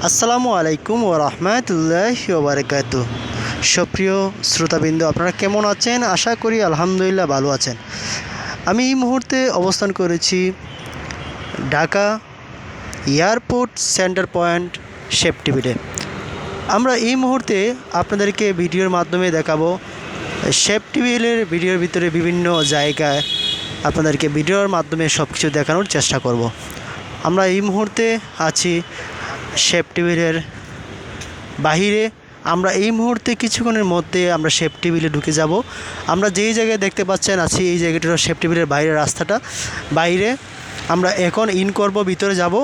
আসসালামু আলাইকুম ওয়া রাহমাতুল্লাহি ওয়া বারাকাতুহু। সুপ্রিয় শ্রোতাবৃন্দ, আপনারা কেমন আছেন? আশা করি আলহামদুলিল্লাহ ভালো আছেন। আমি এই মুহূর্তে অবস্থান করেছি ঢাকা এয়ারপোর্ট সেন্টার পয়েন্ট শেপটিভিলে। আমরা এই মুহূর্তে আপনাদেরকে ভিডিওর মাধ্যমে দেখাবো শেপটিভিলের ভিডিওর ভিতরে বিভিন্ন জায়গায় আপনাদেরকে ভিডিওর মাধ্যমে সব কিছু দেখানোর চেষ্টা করব। আমরা এই মুহূর্তে আছি শেপটিভিলের বাহিরে। আমরা এই মুহূর্তে কিছুক্ষণের মধ্যে আমরা শেপটিভিলে ঢুকে যাব। আমরা যেই জায়গায় দেখতে পাচ্ছেন আছি, এই জায়গাটা শেপটিভিলের বাইরের রাস্তাটা। বাইরে আমরা এখন ইন করব, ভিতরে যাব,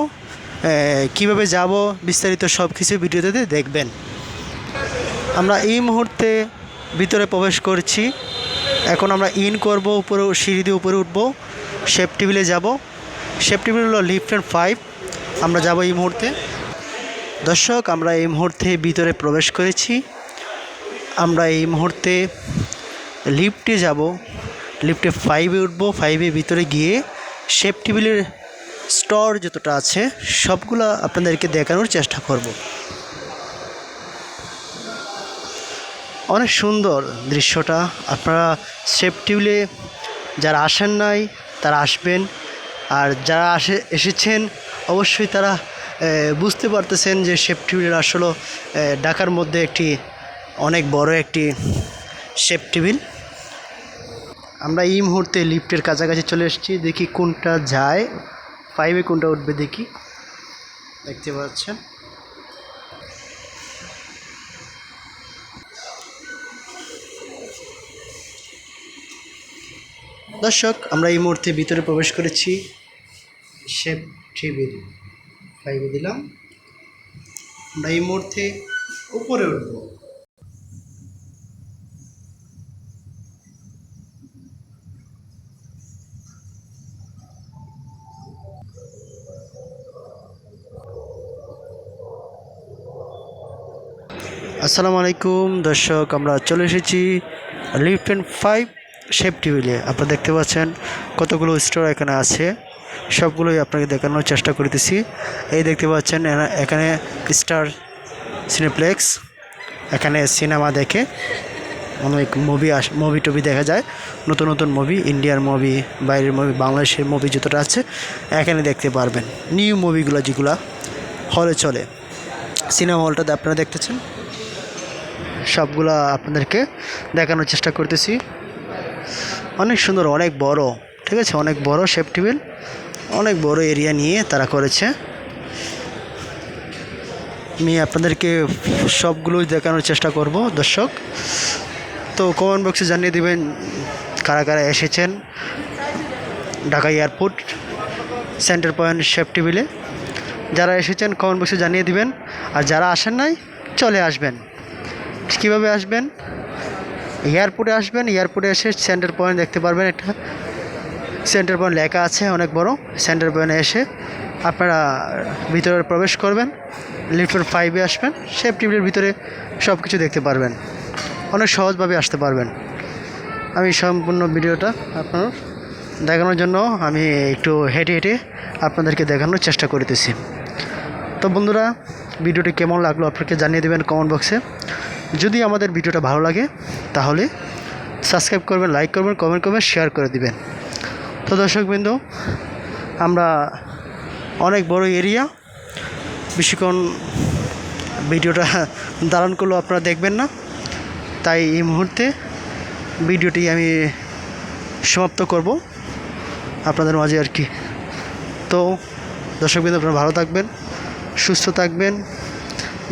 কিভাবে যাব বিস্তারিত সব কিছু ভিডিওতে দেখবেন। আমরা এই মুহূর্তে ভিতরে প্রবেশ করছি। এখন আমরা ইন করব, উপরে সিঁড়ি দিয়ে উপরে উঠব, শেপটিভিলে যাব। শেপটিভিল হলো লিফট 5। আমরা যাব এই মুহূর্তে। দর্শক, আমরা এই মুহূর্তে ভিতরে প্রবেশ করেছি। আমরা এই মুহূর্তে লিফটে যাব, লিফটে 5-এ উঠব। 5-এর ভিতরে গিয়ে শেপটিভিলের স্টোর যতটা আছে সবগুলো আপনাদেরকে দেখানোর চেষ্টা করব। অনেক সুন্দর দৃশ্যটা। আপনারা শেপটিভিলে যারা আসেন নাই তারা আসবেন, আর যারা এসেছেন অবশ্যই তারা বুঝতে পারতেছেন যে শেপটিভিল আসলে ঢাকার মধ্যে একটি অনেক বড় একটি শেপটিভিল। আমরা এই মুহূর্তে লিফটের কাছাকাছি চলে এসেছি। দেখি কোনটা যায়, 5-এ কোনটা উঠবে দেখি। দেখতে পাচ্ছেন দর্শক, আমরা এই মুহূর্তে ভিতরে প্রবেশ করেছি। শেপটিভিল 5-এ দিলাম। আমরা এই মুহূর্তে উপরে উঠব। আসসালামু আলাইকুম দর্শক, আমরা চলে এসেছি লিফট 5 শেপটিভিলে। আপনারা দেখতে পাচ্ছেন কতগুলো স্টোর এখানে আছে, সবগুলোই আপনাকে দেখানোর চেষ্টা করতেছি। এই দেখতে পাচ্ছেন এখানে স্টার সিনেপ্লেক্স। এখানে সিনেমা দেখে অনেক মুভি টুভি দেখা যায়, নতুন নতুন মুভি, ইন্ডিয়ার মুভি, বাইরের মুভি, বাংলাদেশের মুভি যতটা আছে এখানে দেখতে পারবেন। নিউ মুভিগুলো যেগুলো হলে চলে, সিনেমা হলটাতে আপনারা দেখতেছেন, সবগুলা আপনাদেরকে দেখানোর চেষ্টা করতেছি। অনেক সুন্দর, অনেক বড়, ঠিক আছে, অনেক বড় শেপটিভিল, অনেক বড় এরিয়া নিয়ে তারা করেছে। আমি আপনাদেরকে সবগুলোই দেখানোর চেষ্টা করব দর্শক। তো কমেন্ট বক্সে জানিয়ে দিবেন কারা কারা এসেছেন ঢাকা এয়ারপোর্ট সেন্টার পয়েন্ট শেপটিভিলে। যারা এসেছেন কমেন্ট বক্সে জানিয়ে দিবেন, আর যারা আসেন নাই চলে আসবেন। কীভাবে আসবেন? এয়ারপোর্টে আসবেন, এয়ারপোর্টে এসে সেন্টার পয়েন্ট দেখতে পারবেন, একটা সেন্টার পয়েন্ট লেখা আছে অনেক বড়। সেন্টার পয়েন্টে এসে আপনারা ভিতরে প্রবেশ করবেন, লিফট 5-এ আসবেন, শেপটিভিলের ভিতরে সব কিছু দেখতে পারবেন, অনেক সহজভাবে আসতে পারবেন। আমি সম্পূর্ণ ভিডিওটা আপনার দেখানোর জন্য আমি একটু হেঁটে হেঁটে আপনাদেরকে দেখানোর চেষ্টা করতেছি। তো বন্ধুরা, ভিডিওটি কেমন লাগলো আপনাকে জানিয়ে দেবেন কমেন্ট বক্সে। যদি আমাদের ভিডিওটা ভালো লাগে তাহলে সাবস্ক্রাইব করবেন, লাইক করবেন, কমেন্ট করবেন, শেয়ার করে দিবেন। তো দর্শকবৃন্দ, আমরা অনেক বড় এরিয়া, বেশিক্ষণ ভিডিওটা ধারণ করলেও আপনারা দেখবেন না, তাই এই মুহূর্তে ভিডিওটি আমি সমাপ্ত করব আপনাদের মাঝে আর কি। তো দর্শকবৃন্দ, আপনারা ভালো থাকবেন, সুস্থ থাকবেন,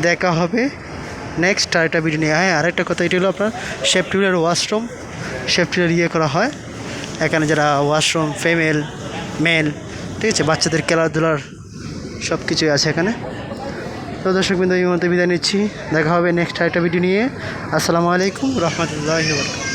দেখা হবে নেক্সট আরেকটা ভিডিও নিয়ে। হ্যাঁ, আরেকটা কথা, এটি হলো আপনার শেপটিভিলের ওয়াশরুম। শেপটিভিলের করা হয় এখানে, যারা ওয়াশরুম, ফিমেল, মেল, ঠিক আছে, বাচ্চাদের খেলাধুলার সব কিছুই আছে এখানে। তো দর্শকবৃন্দ, এই মুহূর্তে বিদায় নিচ্ছি, দেখা হবে নেক্সট আরেকটা ভিডিও নিয়ে। আসসালামু আলাইকুম রহমতুল্লাহি ওয়া বারাকাতুহু।